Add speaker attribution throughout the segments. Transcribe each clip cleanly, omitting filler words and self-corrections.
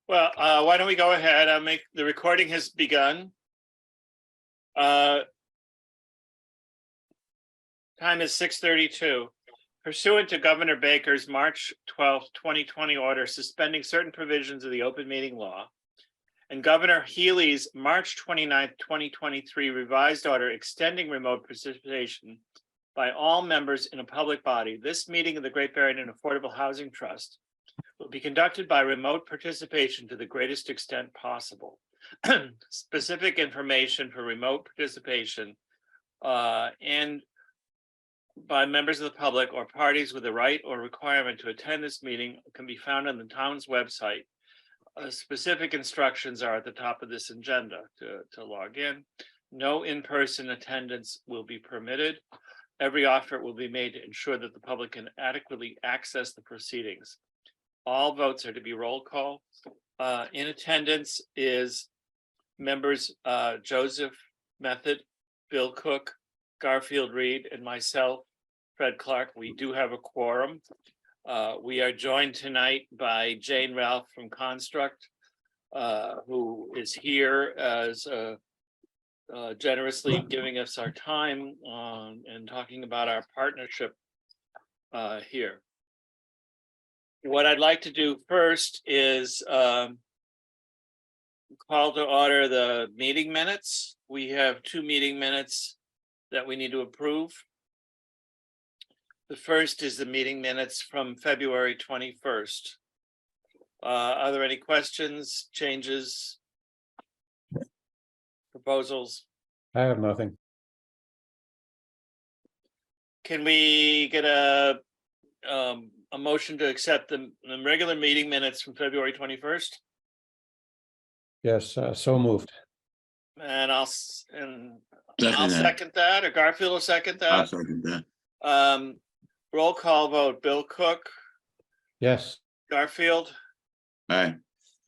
Speaker 1: Well, why don't we go ahead? The recording has begun. Time is 6:32. Pursuant to Governor Baker's March 12th, 2020 order suspending certain provisions of the open meeting law and Governor Healy's March 29th, 2023 revised order extending remote participation by all members in a public body, this meeting of the Great Barrington Affordable Housing Trust will be conducted by remote participation to the greatest extent possible. Specific information for remote participation and by members of the public or parties with the right or requirement to attend this meeting can be found on the town's website. Specific instructions are at the top of this agenda to log in. No in-person attendance will be permitted. Every effort will be made to ensure that the public can adequately access the proceedings. All votes are to be roll call. In attendance is members Joseph Method, Bill Cook, Garfield Reed, and myself, Fred Clark. We do have a quorum. We are joined tonight by Jane Ralph from Construct, who is here as generously giving us our time and talking about our partnership here. What I'd like to do first is call to order the meeting minutes. We have 2 meeting minutes that we need to approve. The first is the meeting minutes from February 21st. Are there any questions, changes, proposals?
Speaker 2: I have nothing.
Speaker 1: Can we get a motion to accept the regular meeting minutes from February 21st?
Speaker 2: Yes, so moved.
Speaker 1: And I'll second that, or Garfield will second that.
Speaker 3: I'll second that.
Speaker 1: Roll call vote. Bill Cook,
Speaker 2: Yes.
Speaker 1: Garfield,
Speaker 3: Aye.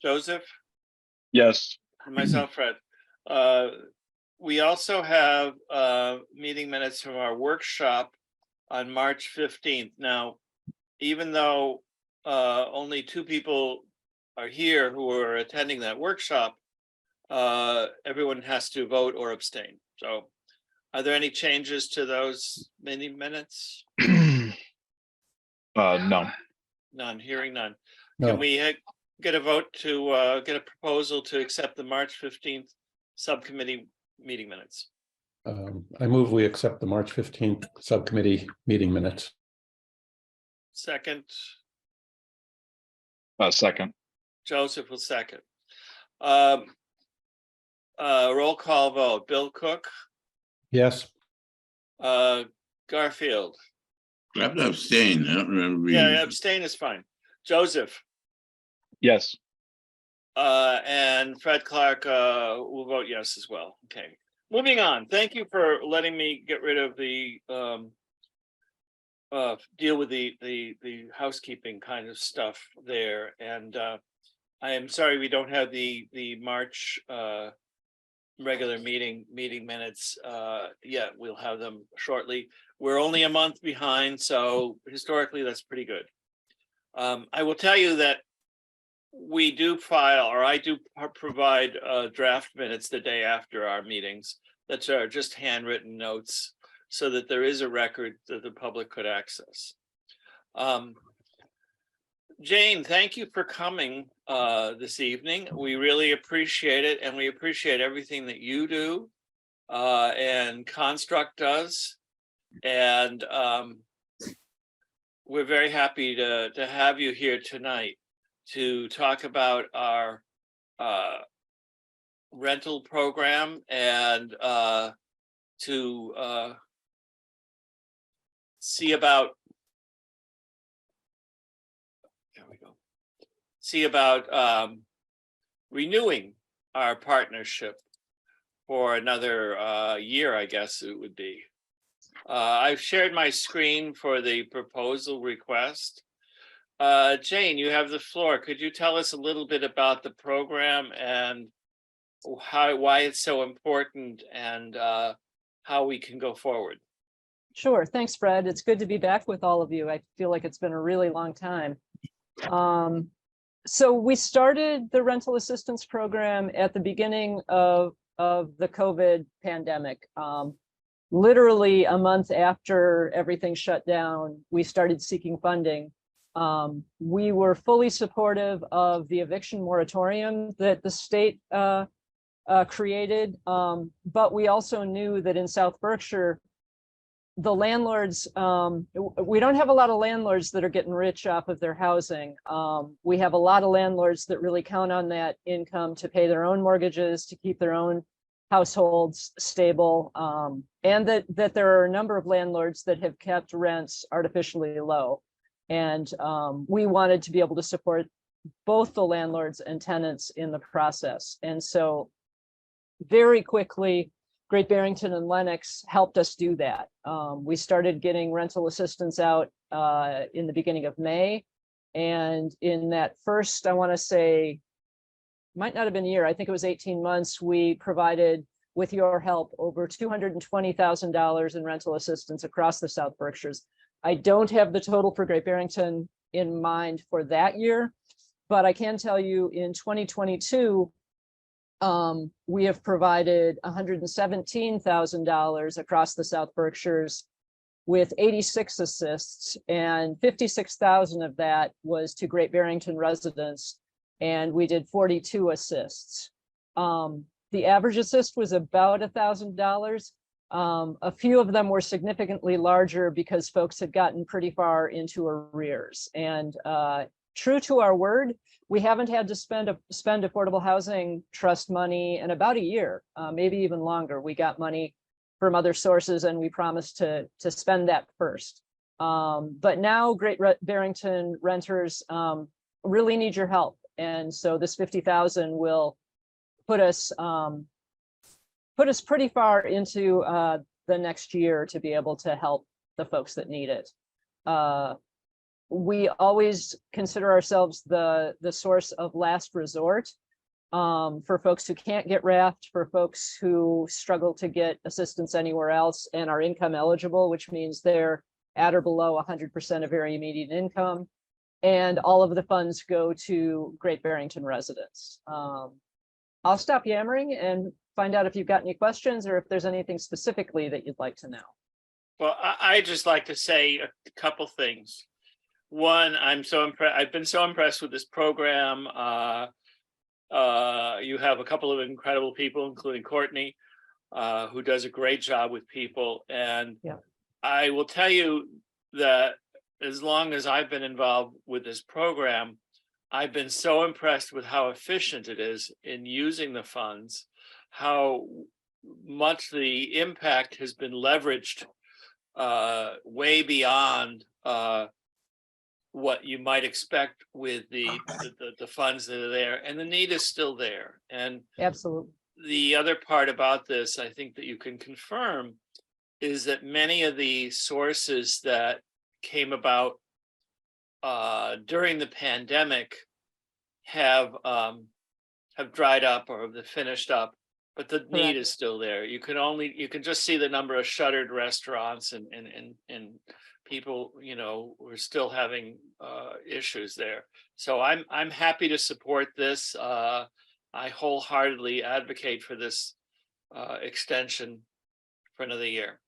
Speaker 1: Joseph,
Speaker 4: Yes.
Speaker 1: and myself, Fred. We also have meeting minutes from our workshop on March 15th. Now, even though only 2 people are here who are attending that workshop, everyone has to vote or abstain. So are there any changes to those meeting minutes?
Speaker 4: No.
Speaker 1: None, hearing none.
Speaker 2: No.
Speaker 1: Can we get a vote to get a proposal to accept the March 15th subcommittee meeting minutes?
Speaker 2: I move we accept the March 15th subcommittee meeting minutes.
Speaker 1: Second,
Speaker 4: Second.
Speaker 1: Joseph will second. Roll call vote. Bill Cook,
Speaker 2: Yes.
Speaker 1: Garfield.
Speaker 3: I have to abstain. I don't remember reading.
Speaker 1: Yeah, abstain is fine. Joseph,
Speaker 4: Yes.
Speaker 1: and Fred Clark will vote yes as well. Okay, moving on. Thank you for letting me get rid of the deal with the housekeeping kind of stuff there. And I am sorry we don't have the March regular meeting minutes yet. We'll have them shortly. We're only a month behind, so historically that's pretty good. I will tell you that we do file, or I do provide draft minutes the day after our meetings that are just handwritten notes so that there is a record that the public could access. Jane, thank you for coming this evening. We really appreciate it, and we appreciate everything that you do and Construct does. And we're very happy to have you here tonight to talk about our rental program and to see about renewing our partnership for another year, I guess it would be. I've shared my screen for the proposal request. Jane, you have the floor. Could you tell us a little bit about the program and why it's so important and how we can go forward?
Speaker 5: Sure. Thanks, Fred. It's good to be back with all of you. I feel like it's been a really long time. So we started the rental assistance program at the beginning of the COVID pandemic. Literally a month after everything shut down, we started seeking funding. We were fully supportive of the eviction moratorium that the state created, but we also knew that in South Berkshire, the landlords, we don't have a lot of landlords that are getting rich off of their housing. We have a lot of landlords that really count on that income to pay their own mortgages, to keep their own households stable, and that there are a number of landlords that have kept rents artificially low. And we wanted to be able to support both the landlords and tenants in the process. And so very quickly, Great Barrington and Lenox helped us do that. We started getting rental assistance out in the beginning of May. And in that first, I want to say, might not have been a year, I think it was 18 months, we provided, with your help, over $220,000 in rental assistance across the South Berkshires. I don't have the total for Great Barrington in mind for that year, but I can tell you in 2022, we have provided $117,000 across the South Berkshires with 86 assists, and 56,000 of that was to Great Barrington residents, and we did 42 assists. The average assist was about $1,000. A few of them were significantly larger because folks had gotten pretty far into arrears. And true to our word, we haven't had to spend Affordable Housing Trust money in about a year, maybe even longer. We got money from other sources, and we promised to spend that first. But now Great Barrington renters really need your help, and so this 50,000 will put us pretty far into the next year to be able to help the folks that need it. We always consider ourselves the source of last resort for folks who can't get RAFT, for folks who struggle to get assistance anywhere else and are income eligible, which means they're at or below 100% of very immediate income. And all of the funds go to Great Barrington residents. I'll stop yammering and find out if you've got any questions or if there's anything specifically that you'd like to know.
Speaker 1: Well, I just like to say a couple things. One, I'm so impressed. I've been so impressed with this program. You have a couple of incredible people, including Courtney, who does a great job with people. And
Speaker 5: yeah.
Speaker 1: I will tell you that as long as I've been involved with this program, I've been so impressed with how efficient it is in using the funds, how much the impact has been leveraged way beyond what you might expect with the funds that are there, and the need is still there. And
Speaker 5: absolutely,
Speaker 1: the other part about this, I think that you can confirm, is that many of the sources that came about during the pandemic have dried up or have finished up, but the need is still there. You can just see the number of shuttered restaurants and people, we're still having issues there. So I'm happy to support this. I wholeheartedly advocate for this extension for another year.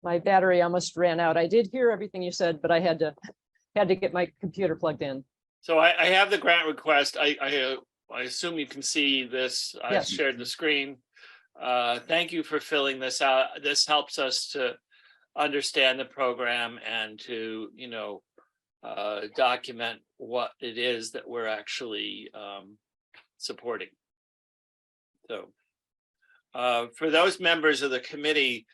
Speaker 5: My battery almost ran out. I did hear everything you said, but I had to get my computer plugged in.
Speaker 1: So I have the grant request. I assume you can see this. I
Speaker 5: Yes.
Speaker 1: shared the screen. Thank you for filling this out. This helps us to understand the program and to, document what it is that we're actually supporting. So for those members of the committee,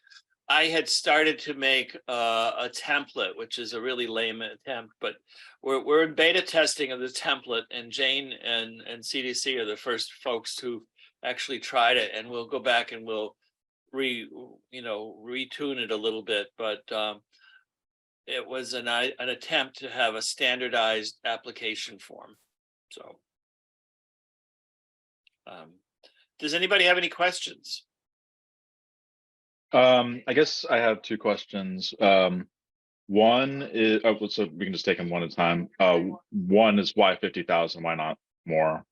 Speaker 1: I had started to make a template, which is a really lame attempt, but we're in beta testing of the template, and Jane and CDC are the first folks who actually tried it, and we'll go back and we'll retune it a little bit, but it was an attempt to have a standardized application form. So does anybody have any questions?
Speaker 4: I guess I have two questions. One is, so we can just take them one at a time. One is why 50,000, why not more?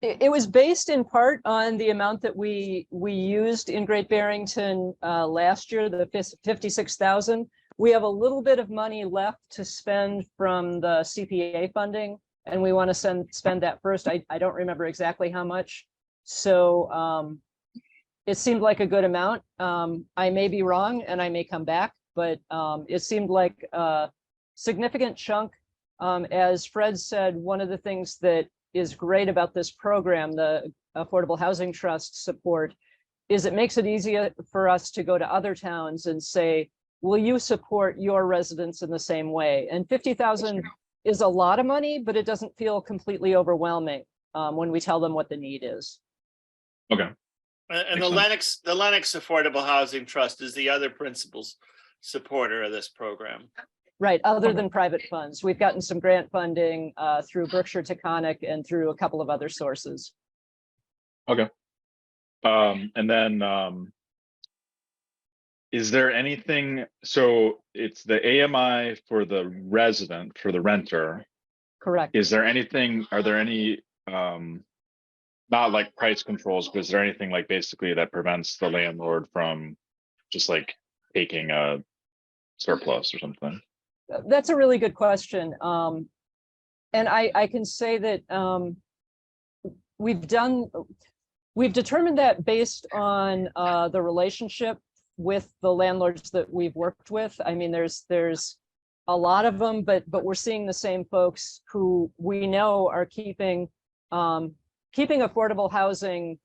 Speaker 5: It was based in part on the amount that we used in Great Barrington last year, the 56,000. We have a little bit of money left to spend from the CPA funding, and we want to spend that first. I don't remember exactly how much. So it seemed like a good amount. I may be wrong and I may come back, but it seemed like a significant chunk. As Fred said, one of the things that is great about this program, the Affordable Housing Trust support, is it makes it easier for us to go to other towns and say, will you support your residents in the same way? And 50,000 is a lot of money, but it doesn't feel completely overwhelming when we tell them what the need is.
Speaker 4: Okay.
Speaker 1: And the Lennox Affordable Housing Trust is the other principal's supporter of this program.
Speaker 5: Right, other than private funds. We've gotten some grant funding through Berkshire Taconic and through a couple of other sources.
Speaker 4: Okay. And then is there anything, so it's the AMI for the resident, for the renter.
Speaker 5: Correct.
Speaker 4: Is there anything, are there any, not like price controls, but is there anything like basically that prevents the landlord from just like taking a surplus or something?
Speaker 5: That's a really good question. And I can say that we've determined that based on the relationship with the landlords that we've worked with. I mean, there's a lot of them, but we're seeing the same folks who we know are keeping affordable housing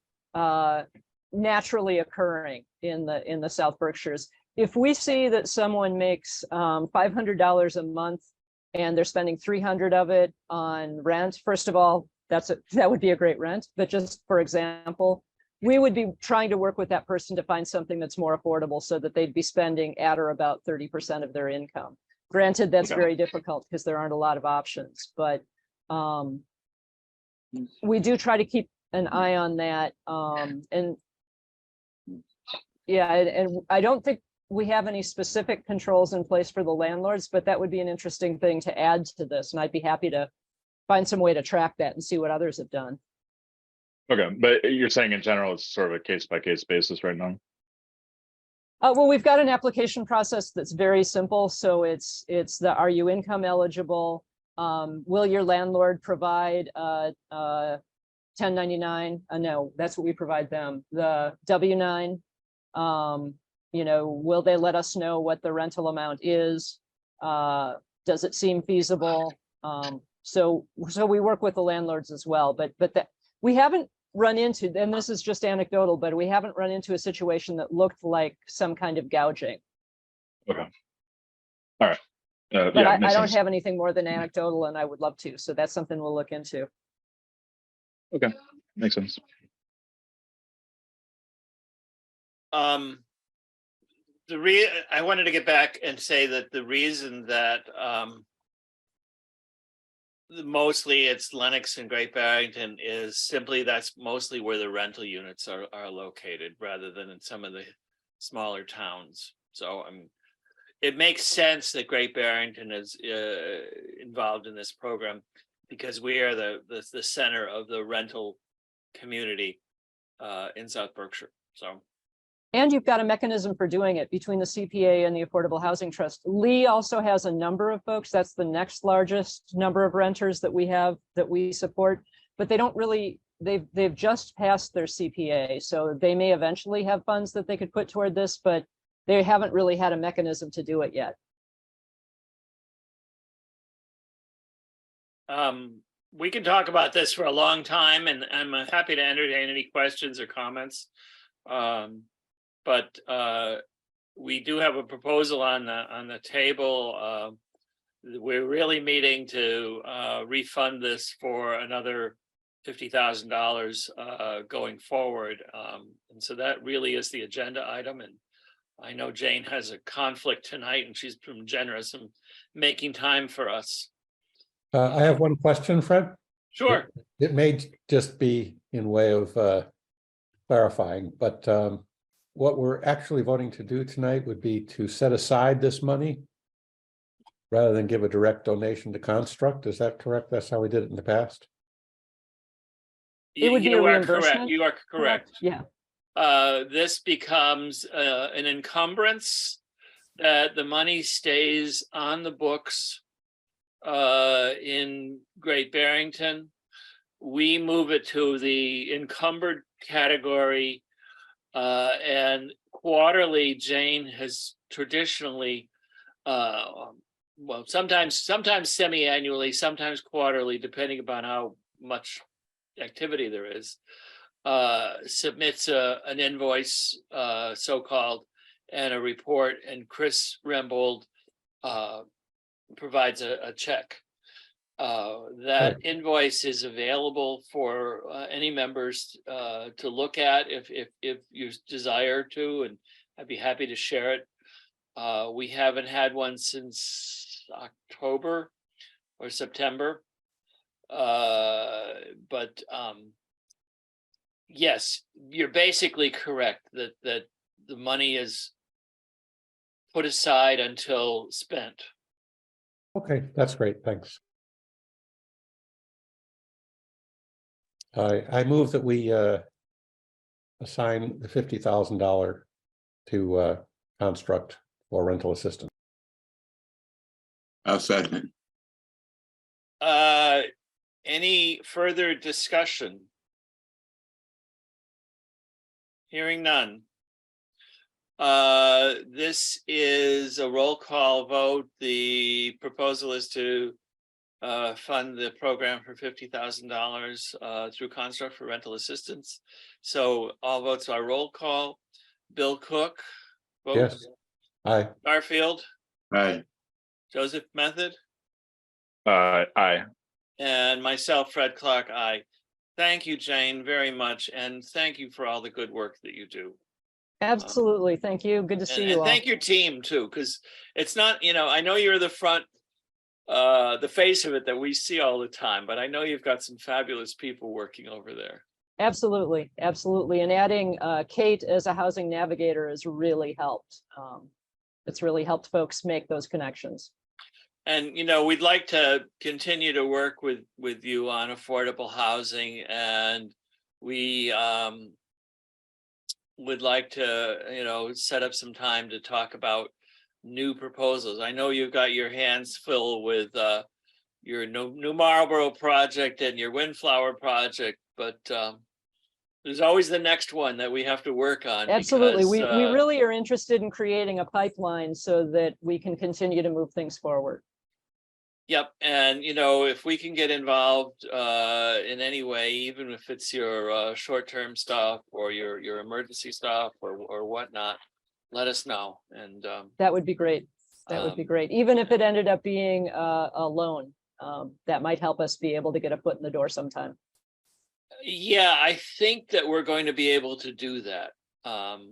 Speaker 5: naturally occurring in the South Berkshires. If we see that someone makes $500 a month and they're spending 300 of it on rent, first of all, that would be a great rent. But just for example, we would be trying to work with that person to find something that's more affordable so that they'd be spending at or about 30% of their income. Granted, that's very difficult because there aren't a lot of options, but we do try to keep an eye on that. And yeah, and I don't think we have any specific controls in place for the landlords, but that would be an interesting thing to add to this. And I'd be happy to find some way to track that and see what others have done.
Speaker 4: Okay, but you're saying in general, it's sort of a case-by-case basis right now?
Speaker 5: Well, we've got an application process that's very simple. So it's the, are you income eligible? Will your landlord provide 1099? No, that's what we provide them. The W-9, you know, will they let us know what the rental amount is? Does it seem feasible? So we work with the landlords as well, but that we haven't run into, and this is just anecdotal, but we haven't run into a situation that looked like some kind of gouging.
Speaker 4: Okay. All right.
Speaker 5: But
Speaker 4: yeah,
Speaker 5: I don't
Speaker 4: sense.
Speaker 5: have anything more than anecdotal, and I would love to. So that's something we'll look into.
Speaker 4: Okay, makes sense.
Speaker 1: I wanted to get back and say that the reason that mostly it's Lennox and Great Barrington is simply that's mostly where the rental units are located rather than in some of the smaller towns. So it makes sense that Great Barrington is involved in this program because we are the center of the rental community in South Berkshire. So.
Speaker 5: And you've got a mechanism for doing it between the CPA and the Affordable Housing Trust. Lee also has a number of folks. That's the next largest number of renters that we have that we support, but they don't really, they've just passed their CPA. So they may eventually have funds that they could put toward this, but they haven't really had a mechanism to do it yet.
Speaker 1: We can talk about this for a long time, and I'm happy to entertain any questions or comments. But we do have a proposal on the table. We're really meeting to refund this for another $50,000 going forward. And so that really is the agenda item. And I know Jane has a conflict tonight, and she's been generous in making time for us.
Speaker 2: I have one question, Fred.
Speaker 1: Sure.
Speaker 2: It may just be in way of clarifying, but what we're actually voting to do tonight would be to set aside this money rather than give a direct donation to Construct. Is that correct? That's how we did it in the past?
Speaker 5: It would be
Speaker 1: You
Speaker 5: a
Speaker 1: are correct.
Speaker 5: reimbursement,
Speaker 1: You are correct.
Speaker 5: Yeah,
Speaker 1: This becomes an encumbrance that the money stays on the books in Great Barrington. We move it to the encumbered category, and quarterly, Jane has traditionally, well, sometimes semi-annually, sometimes quarterly, depending upon how much activity there is, submits an invoice, so-called, and a report, and Chris Rembold provides a check. That invoice is available for any members to look at if you desire to, and I'd be happy to share it. We haven't had one since October or September. But yes, you're basically correct that the money is put aside until spent.
Speaker 2: Okay, that's great. Thanks. I move that we assign the $50,000 to Construct for rental assistance.
Speaker 3: I'll second.
Speaker 1: Any further discussion? Hearing none. This is a roll call vote. The proposal is to fund the program for $50,000 through Construct for rental assistance. So all votes are roll call. Bill Cook, vote.
Speaker 2: Yes. Aye.
Speaker 1: Garfield,
Speaker 3: Aye.
Speaker 1: Joseph Method,
Speaker 4: Aye.
Speaker 1: and myself, Fred Clark, aye. Thank you, Jane, very much, and thank you for all the good work that you do.
Speaker 5: absolutely. Thank you. Good to see you
Speaker 1: And
Speaker 5: all.
Speaker 1: thank your team too, because it's not, I know you're the front, the face of it that we see all the time, but I know you've got some fabulous people working over there.
Speaker 5: Absolutely, absolutely. And adding Kate as a housing navigator has really helped. It's really helped folks make those connections.
Speaker 1: And, we'd like to continue to work with you on affordable housing, and we would like to, set up some time to talk about new proposals. I know you've got your hands full with your New Marlboro project and your Windflower project, but there's always the next one that we have to work on.
Speaker 5: Absolutely. We
Speaker 1: because,
Speaker 5: really are interested in creating a pipeline so that we can continue to move things forward.
Speaker 1: Yep, and if we can get involved in any way, even if it's your short-term stuff or your emergency stuff or whatnot, let us know. And
Speaker 5: That would be great. That would be great. Even if it ended up being a loan, that might help us be able to get a foot in the door sometime.
Speaker 1: yeah, I think that we're going to be able to do that.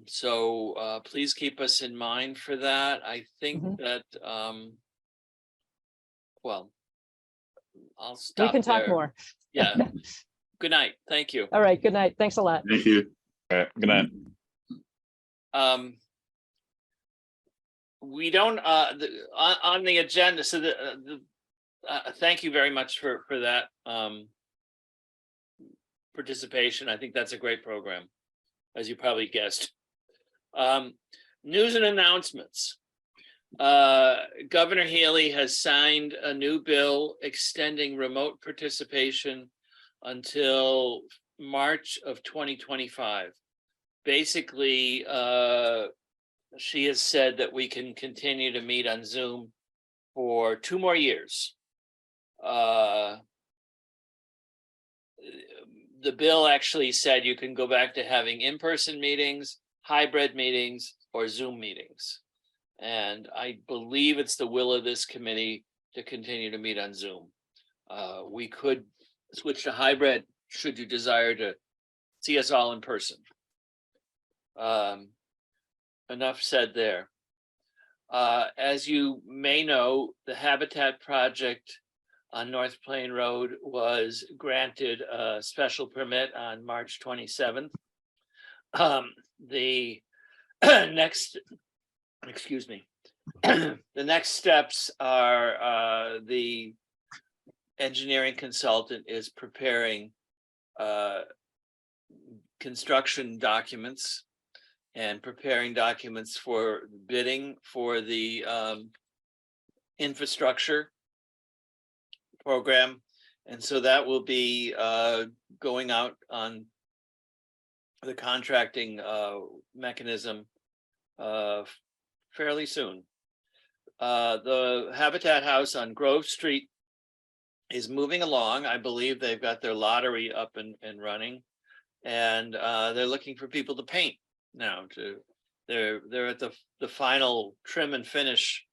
Speaker 1: So please keep us in mind for that. I think that well, I'll stop.
Speaker 5: We can talk
Speaker 1: there.
Speaker 5: more.
Speaker 1: Yeah. Good night. Thank you.
Speaker 5: All right. Good night. Thanks a lot.
Speaker 3: Thank you.
Speaker 4: Good night.
Speaker 1: We don't on the agenda. So thank you very much for that participation. I think that's a great program, as you probably guessed. News and announcements. Governor Healy has signed a new bill extending remote participation until March of 2025. Basically, she has said that we can continue to meet on Zoom for 2 more years. The bill actually said you can go back to having in-person meetings, hybrid meetings, or Zoom meetings. And I believe it's the will of this committee to continue to meet on Zoom. We could switch to hybrid should you desire to see us all in person. Enough said there. As you may know, the Habitat Project on North Plain Road was granted a special permit on March 27th. The next, excuse me. The next steps are the engineering consultant is preparing construction documents and preparing documents for bidding for the infrastructure program. And so that will be going out on the contracting mechanism fairly soon. The Habitat House on Grove Street is moving along. I believe they've got their lottery up and running, and they're looking for people to paint now. They're at the final trim and finish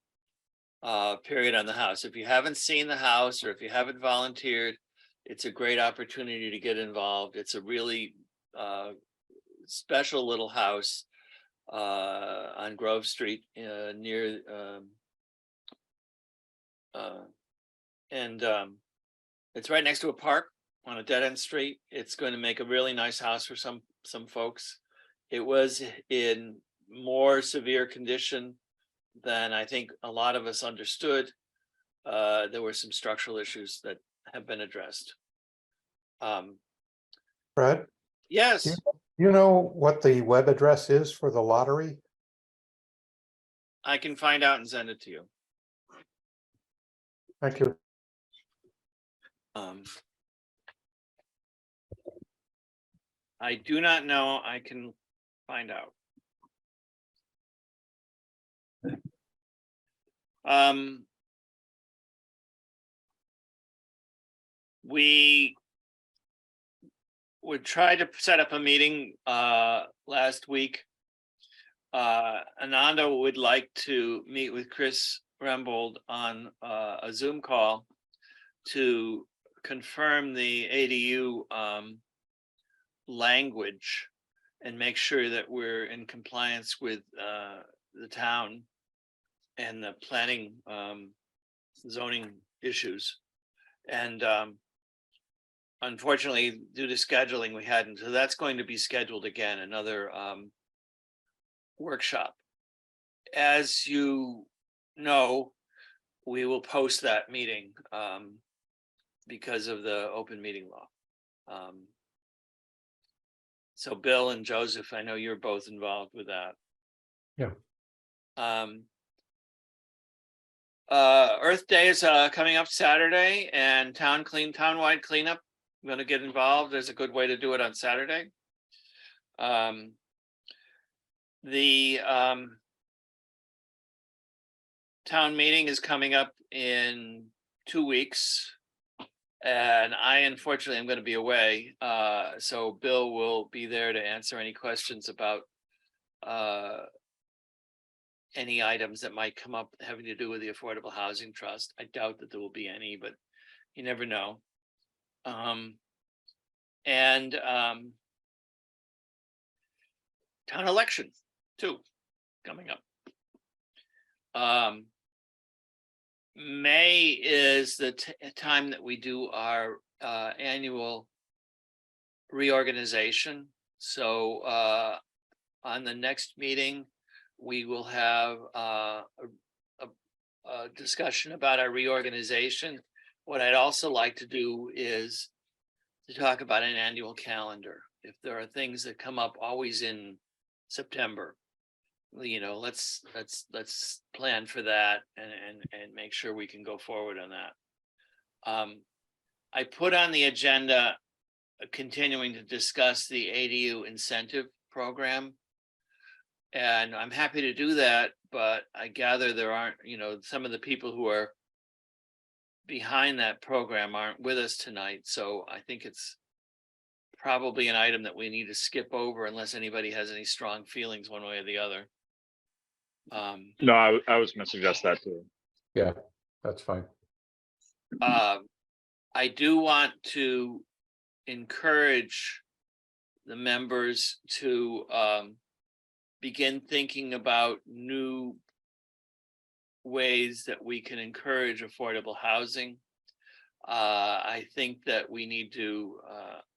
Speaker 1: period on the house. If you haven't seen the house or if you haven't volunteered, it's a great opportunity to get involved. It's a really special little house on Grove Street near it's right next to a park on a dead-end street. It's going to make a really nice house for some folks. It was in more severe condition than I think a lot of us understood. There were some structural issues that have been addressed.
Speaker 2: Fred,
Speaker 1: Yes,
Speaker 2: you know what the web address is for the lottery?
Speaker 1: I can find out and send it to you.
Speaker 2: Thank you.
Speaker 1: I do not know. I can find out. We would try to set up a meeting last week. Ananda would like to meet with Chris Rembold on a Zoom call to confirm the ADU language and make sure that we're in compliance with the town and the planning zoning issues. And unfortunately, due to scheduling, we hadn't. So that's going to be scheduled again, another workshop. As you know, we will post that meeting because of the open meeting law. So Bill and Joseph, I know you're both involved with that.
Speaker 2: Yeah.
Speaker 1: Earth Day is coming up Saturday, and townwide cleanup. I'm going to get involved. There's a good way to do it on Saturday. The town meeting is coming up in 2 weeks, and I unfortunately am going to be away. So Bill will be there to answer any questions about any items that might come up having to do with the Affordable Housing Trust. I doubt that there will be any, but you never know. Town election too, coming up. May is the time that we do our annual reorganization. So on the next meeting, we will have a discussion about our reorganization. What I'd also like to do is to talk about an annual calendar. If there are things that come up always in September, you know, let's plan for that and make sure we can go forward on that. I put on the agenda continuing to discuss the ADU incentive program, and I'm happy to do that, but I gather there aren't, you know, some of the people who are behind that program aren't with us tonight, so I think it's probably an item that we need to skip over unless anybody has any strong feelings one way or the other.
Speaker 4: No, I was going to suggest that too.
Speaker 2: Yeah, that's fine.
Speaker 1: I do want to encourage the members to begin thinking about new ways that we can encourage affordable housing. I think that we need to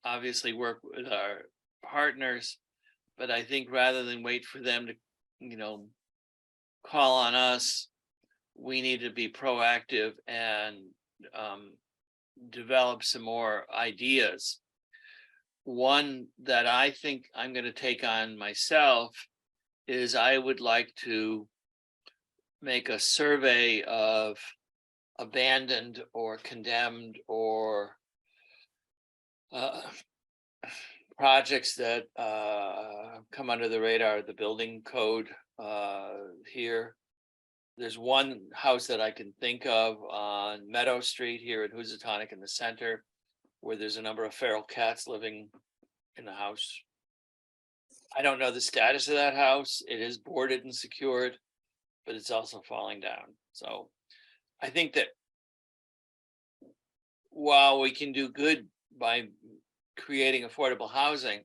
Speaker 1: obviously work with our partners, but I think rather than wait for them to call on us. We need to be proactive and develop some more ideas. One that I think I'm going to take on myself is I would like to make a survey of abandoned or condemned or projects that come under the radar of the building code here. There's one house that I can think of on Meadow Street here in Housatonic in the center, where there's a number of feral cats living in the house. I don't know the status of that house. It is boarded and secured, but it's also falling down. So I think that while we can do good by creating affordable housing,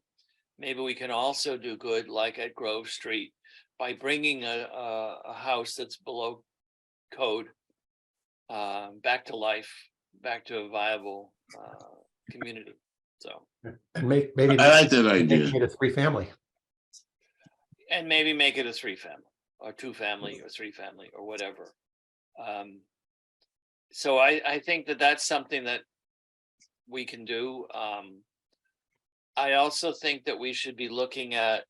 Speaker 1: maybe we can also do good, like at Grove Street, by bringing a house that's below code back to life, back to a viable community. So,
Speaker 2: And maybe.
Speaker 3: I like that idea.
Speaker 2: Make it a 3-family.
Speaker 1: and maybe make it a 3-family or 2-family or 3-family or whatever. So I think that that's something that we can do. I also think that we should be looking at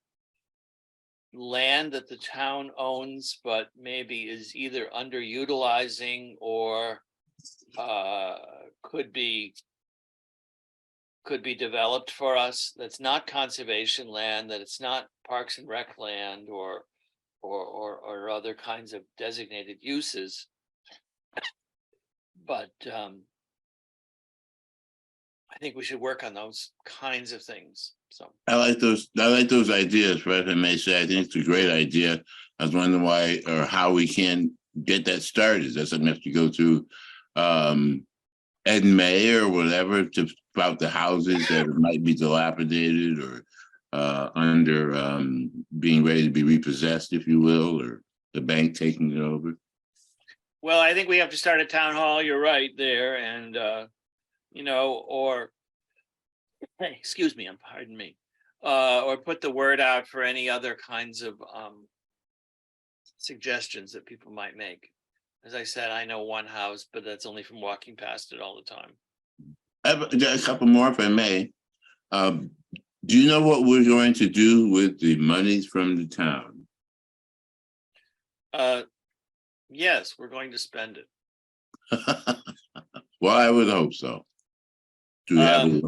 Speaker 1: land that the town owns, but maybe is either underutilizing or could be developed for us. That's not conservation land, that it's not Parks and Rec land or other kinds of designated uses. But I think we should work on those kinds of things. So
Speaker 3: I like those ideas, but if I may say, I think it's a great idea. I was wondering why or how we can get that started. That's something we have to go through Ed May or whatever to about the houses that might be dilapidated or under being ready to be repossessed, if you will, or the bank taking it over.
Speaker 1: well, I think we have to start a town hall. You're right there, and or hey, excuse me, pardon me, or put the word out for any other kinds of suggestions that people might make. As I said, I know one house, but that's only from walking past it all the time.
Speaker 3: I have a couple more, if I may. Do you know what we're going to do with the monies from the town?
Speaker 1: Yes, we're going to spend it.
Speaker 3: Well, I would hope so. Do we have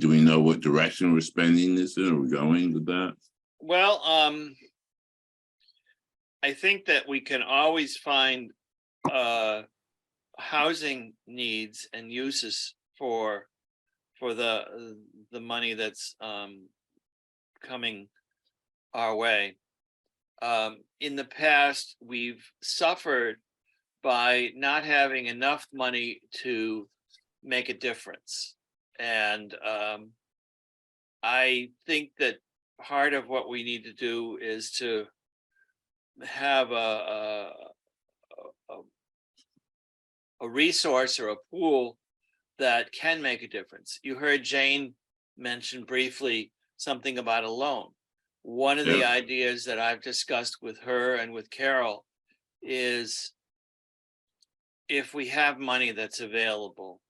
Speaker 3: do we know what direction we're spending this in? Are we going with that?
Speaker 1: Well, I think that we can always find housing needs and uses for the money that's coming our way. In the past, we've suffered by not having enough money to make a difference. And I think that part of what we need to do is to have a resource or a pool that can make a difference. You heard Jane mention briefly something about a loan. One of the ideas that I've discussed with her and with Carol is if we have money that's available,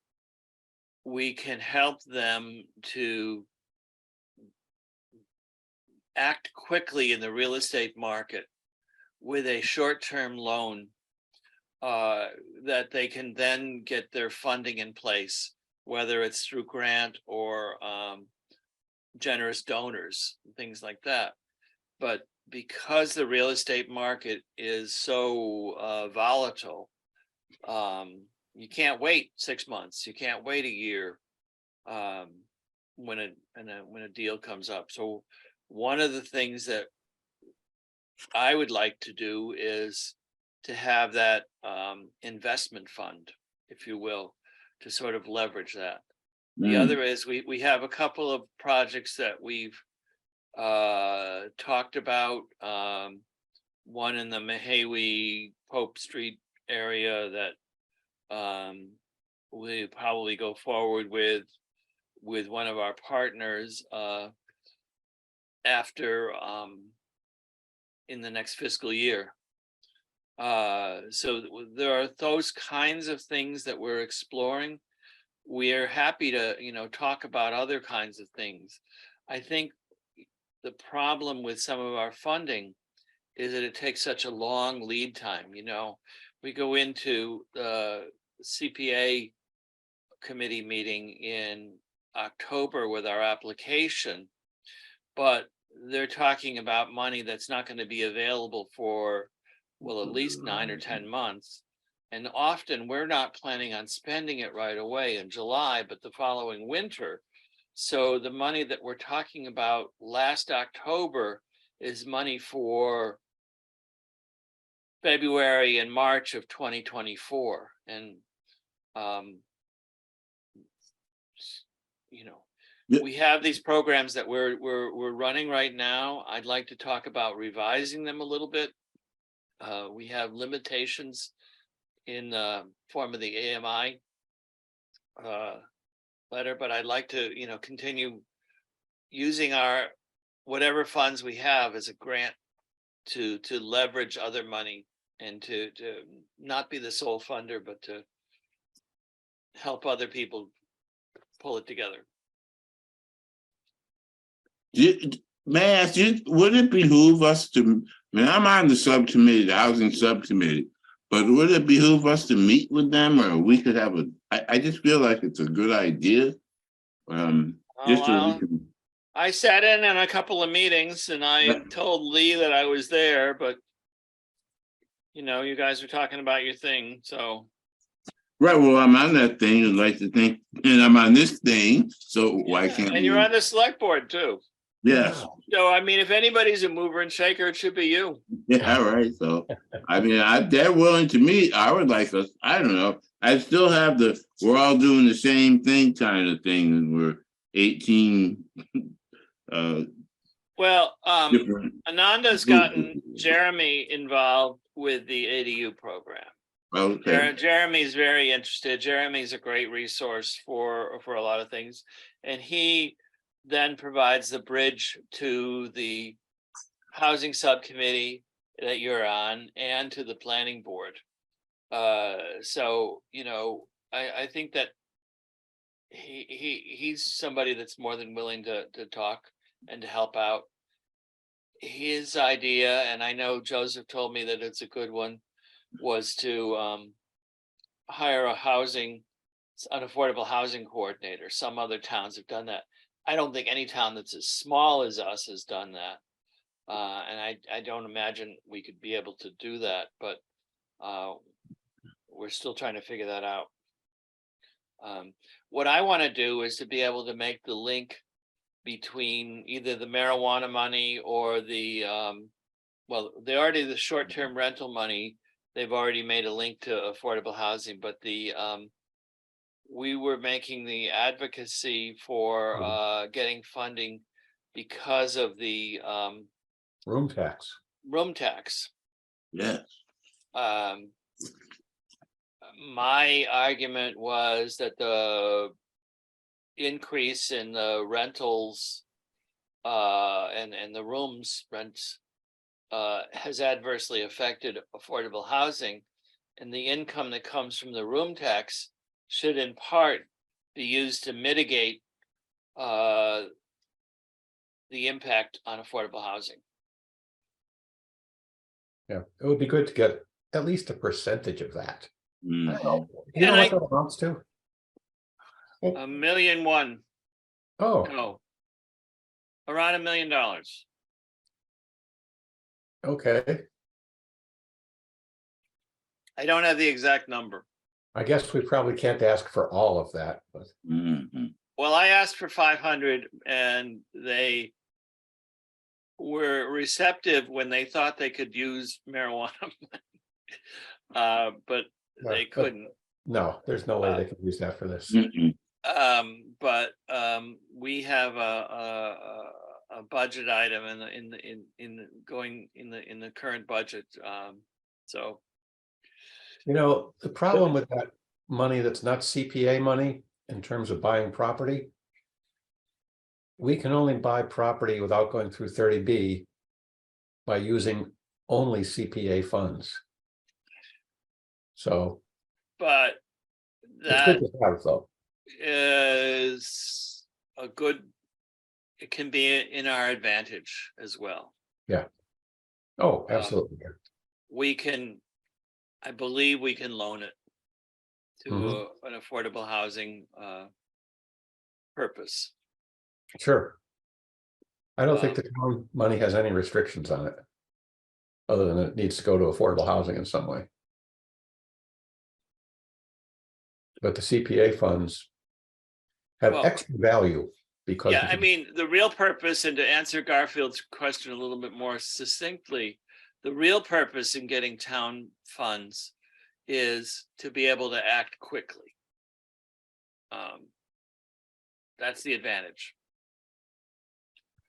Speaker 1: we can help them to act quickly in the real estate market with a short-term loan that they can then get their funding in place, whether it's through grant or generous donors, things like that. But because the real estate market is so volatile, you can't wait 6 months. You can't wait a year when a deal comes up. So one of the things that I would like to do is to have that investment fund, if you will, to sort of leverage that. The other is we have a couple of projects that we've talked about. One in the Mahawi Pope Street area that we probably go forward with one of our partners after in the next fiscal year. So there are those kinds of things that we're exploring. We are happy to, talk about other kinds of things. I think the problem with some of our funding is that it takes such a long lead time. We go into the CPA committee meeting in October with our application, but they're talking about money that's not going to be available for, well, at least 9 or 10 months. And often we're not planning on spending it right away in July, but the following winter. So the money that we're talking about last October is money for February and March of 2024. And,
Speaker 3: Yeah.
Speaker 1: we have these programs that we're running right now. I'd like to talk about revising them a little bit. We have limitations in the form of the AMI letter, but I'd like to, continue using our whatever funds we have as a grant to leverage other money and to not be the sole funder, but to help other people pull it together.
Speaker 3: May I ask you, would it behoove us to, I'm on the subcommittee, the housing subcommittee, but would it behoove us to meet with them, or we could have I just feel like it's a good idea. Just so we can.
Speaker 1: I sat in on a couple of meetings and I told Lee that I was there, but you guys are talking about your thing, so.
Speaker 3: Right, well, I'm on that thing, I'd like to think, and I'm on this thing, so why can't
Speaker 1: And you're on the select board too.
Speaker 3: Yes.
Speaker 1: So, if anybody's a mover and shaker, it should be you.
Speaker 3: Yeah, right. So, they're willing to meet. I would like us, I don't know. I still have we're all doing the same thing kind of thing, and we're 18.
Speaker 1: Well,
Speaker 3: Different.
Speaker 1: Ananda's gotten Jeremy involved with the ADU program.
Speaker 3: Okay.
Speaker 1: Jeremy's very interested. Jeremy's a great resource for a lot of things, and he then provides the bridge to the housing subcommittee that you're on and to the planning board. So I think that he's somebody that's more than willing to talk and to help out. His idea, and I know Joseph told me that it's a good one, was to hire an affordable housing coordinator. Some other towns have done that. I don't think any town that's as small as us has done that. And I don't imagine we could be able to do that, but we're still trying to figure that out. What I want to do is to be able to make the link between either the marijuana money or the short-term rental money. They've already made a link to affordable housing, but we were making the advocacy for getting funding because of the
Speaker 2: Room tax.
Speaker 3: Yes.
Speaker 1: My argument was that the increase in the rentals and the rooms rents has adversely affected affordable housing, and the income that comes from the room tax should in part be used to mitigate the impact on affordable housing.
Speaker 2: Yeah, it would be good to get at least a percentage of that.
Speaker 3: Mm.
Speaker 2: I don't know. You know what that amounts to?
Speaker 1: $1.1 million.
Speaker 2: Oh,
Speaker 1: No. Around $1 million.
Speaker 2: okay.
Speaker 1: I don't have the exact number.
Speaker 2: I guess we probably can't ask for all of that, but
Speaker 3: Mhm.
Speaker 1: Well, I asked for 500 and they were receptive when they thought they could use marijuana. But they couldn't.
Speaker 2: no, there's no way they could use that for this.
Speaker 3: Mhm.
Speaker 1: But we have a budget item in the current budget. So
Speaker 2: The problem with that money that's not CPA money in terms of buying property, we can only buy property without going through 30B by using only CPA funds. So
Speaker 1: But
Speaker 2: it's
Speaker 1: that
Speaker 2: good to have though.
Speaker 1: is a good, it can be in our advantage as well.
Speaker 2: Oh, absolutely.
Speaker 1: We can, I believe we can loan it to
Speaker 2: Mhm.
Speaker 1: an affordable housing purpose.
Speaker 2: Sure. I don't think
Speaker 1: Um,
Speaker 2: the town money has any restrictions on it. Other than it needs to go to affordable housing in some way. But the CPA funds have
Speaker 1: Well,
Speaker 2: extra value because.
Speaker 1: Yeah,
Speaker 2: we
Speaker 1: I
Speaker 2: can-
Speaker 1: mean, the real purpose, and to answer Garfield's question a little bit more succinctly, the real purpose in getting town funds is to be able to act quickly. That's the advantage.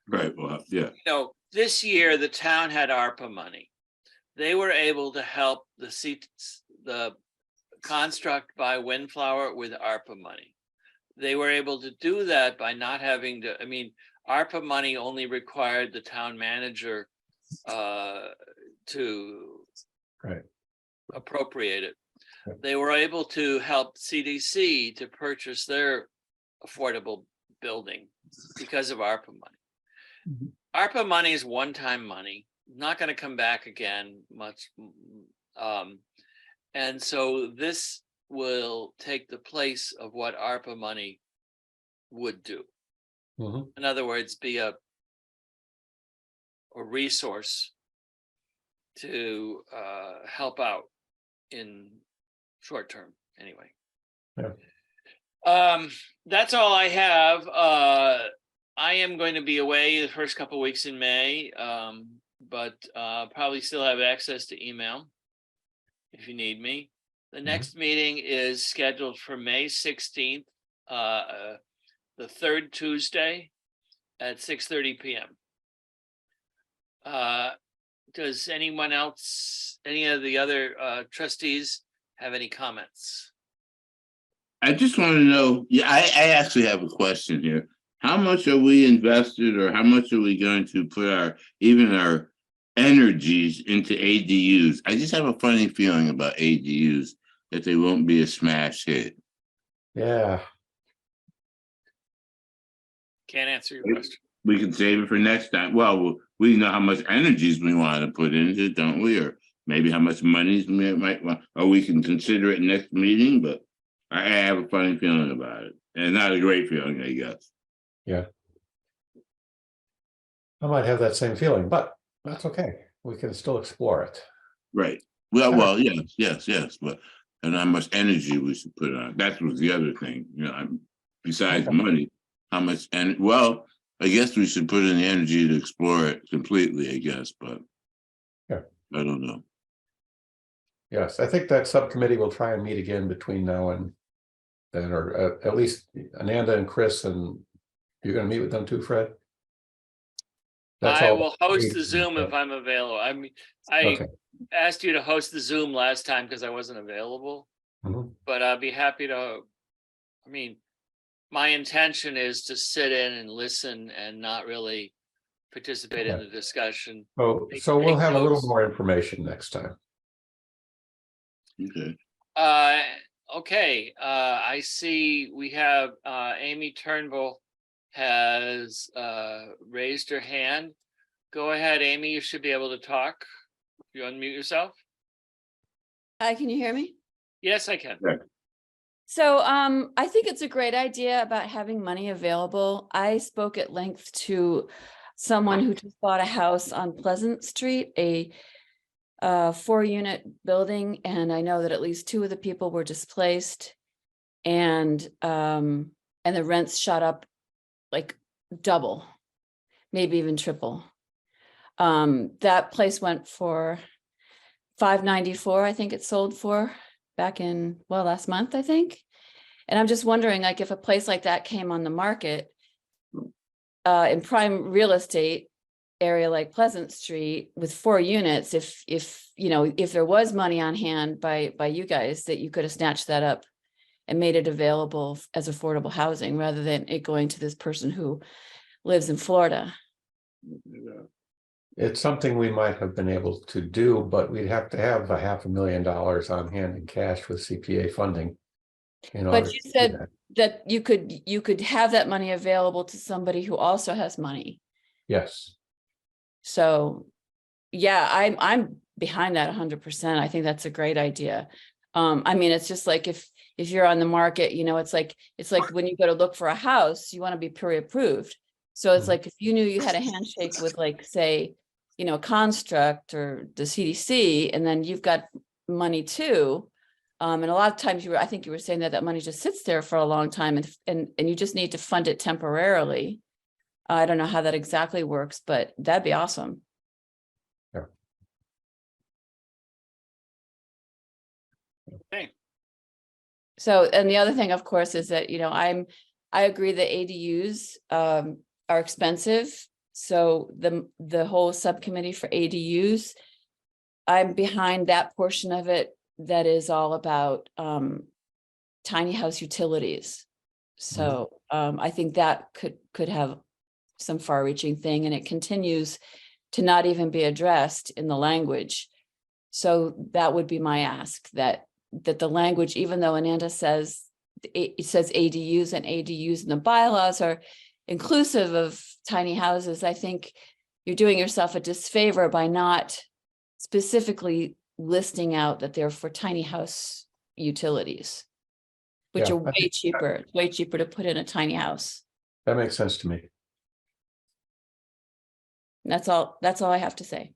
Speaker 3: Right, well, yeah,
Speaker 1: You know, this year the town had ARPA money. They were able to help the construct by Windflower with ARPA money. They were able to do that by not having to, I mean, ARPA money only required the town manager to
Speaker 2: Right.
Speaker 1: appropriate it.
Speaker 2: Right.
Speaker 1: They were able to help CDC to purchase their affordable building because of ARPA money.
Speaker 2: Mhm.
Speaker 1: ARPA money is one-time money, not going to come back again much. And so this will take the place of what ARPA money would do.
Speaker 2: Mhm.
Speaker 1: In other words, be a resource to help out in short term anyway.
Speaker 2: Yeah.
Speaker 1: That's all I have. I am going to be away the first couple of weeks in May, but probably still have access to email if you need me. The next meeting is scheduled for May 16th, the third Tuesday at 6:30 p.m. Does anyone else, any of the other trustees have any comments?
Speaker 3: I just want to know, yeah, I actually have a question here. How much are we invested or how much are we going to put even our energies into ADUs? I just have a funny feeling about ADUs that they won't be a smash hit.
Speaker 2: Yeah.
Speaker 1: Can't answer your question.
Speaker 3: We can save it for next time. Well, we know how much energies we want to put into it, don't we? Or maybe how much money we might want, or we can consider it next meeting, but I have a funny feeling about it. And not a great feeling, I guess.
Speaker 2: Yeah. I might have that same feeling, but that's okay. We can still explore it.
Speaker 3: Right. Well, yes. But and how much energy we should put on it. That was the other thing, besides
Speaker 2: Okay.
Speaker 3: money, how much, and well, I guess we should put in the energy to explore it completely, I guess, but
Speaker 2: Yeah.
Speaker 3: I don't know.
Speaker 2: Yes, I think that subcommittee will try and meet again between now and then, or at least Ananda and Chris, and you're going to meet with them too, Fred? That's
Speaker 1: I
Speaker 2: all.
Speaker 1: will host the Zoom if I'm available. I mean, I
Speaker 2: Okay.
Speaker 1: asked you to host the Zoom last time because I wasn't available,
Speaker 2: Mhm.
Speaker 1: but I'd be happy to. I mean, my intention is to sit in and listen and not really participate in
Speaker 2: Okay.
Speaker 1: the discussion.
Speaker 2: So we'll
Speaker 1: Take
Speaker 2: have a little
Speaker 1: notes.
Speaker 2: more information next time.
Speaker 3: Okay.
Speaker 1: Okay, I see we have Amy Turnbull has raised her hand. Go ahead, Amy, you should be able to talk. You unmute yourself?
Speaker 6: Hi, can you hear me?
Speaker 1: Yes, I can.
Speaker 6: So I think it's a great idea about having money available. I spoke at length to someone who just bought a house on Pleasant Street, a 4-unit building, and I know that at least 2 of the people were displaced, and the rents shot up like double, maybe even triple. That place went for $594, I think it sold for back in, well, last month, I think. And I'm just wondering, like, if a place like that came on the market in prime real estate area like Pleasant Street with 4 units, if there was money on hand by you guys, that you could have snatched that up and made it available as affordable housing rather than it going to this person who lives in Florida.
Speaker 2: It's something we might have been able to do, but we'd have to have $500,000 on hand in cash with CPA funding. In order
Speaker 6: But you
Speaker 2: to do
Speaker 6: said
Speaker 2: that.
Speaker 6: that you could have that money available to somebody who also has money.
Speaker 2: Yes,
Speaker 6: So, yeah, I'm behind that 100%. I think that's a great idea. I mean, it's just like if you're on the market, you know, it's like when you go to look for a house, you want to be pre-approved. So it's
Speaker 2: Mhm.
Speaker 6: like if you knew you had a handshake with, like, say, you know, Construct or the CDC, and then you've got money too. And a lot of times I think you were saying that money just sits there for a long time, and you just need to fund it temporarily. I don't know how that exactly works, but that'd be awesome.
Speaker 1: Okay.
Speaker 6: So, and the other thing, of course, is that, you know, I agree that ADUs are expensive. So the whole subcommittee for ADUs, I'm behind that portion of it that is all about tiny house utilities. So I think that could have some far-reaching thing, and it continues to not even be addressed in the language. So that would be my ask, that the language, even though Ananda says it says ADUs, and ADUs in the bylaws are inclusive of tiny houses, I think you're doing yourself a disfavor by not specifically listing out that they're for tiny house utilities, which
Speaker 2: Yeah,
Speaker 6: are
Speaker 2: I
Speaker 6: way cheaper. It's way cheaper to put in a tiny house.
Speaker 2: that makes sense to me.
Speaker 6: That's all I have to say.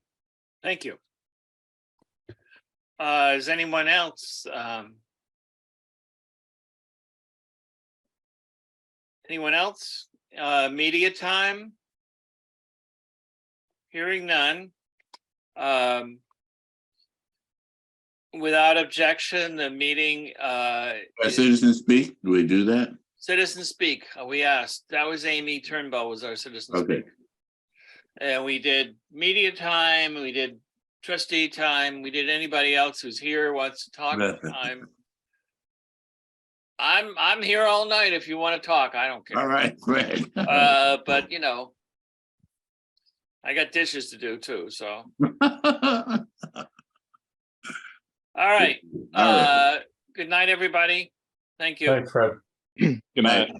Speaker 1: Thank you. Is anyone else? Anyone else? Media time? Hearing none. Without objection, the meeting,
Speaker 3: Citizen speak, do we do that?
Speaker 1: citizen speak, we asked. That was Amy Turnbull was our citizen
Speaker 3: Okay.
Speaker 1: speak. And we did media time, we did trustee time, we did anybody else who's here wants to talk time. I'm here all night if you want to talk. I don't care.
Speaker 3: All right, great.
Speaker 1: But you know, I got dishes to do too, so. All right.
Speaker 3: All right.
Speaker 1: Good night, everybody. Thank you.
Speaker 2: Thanks, Fred.
Speaker 4: Good night.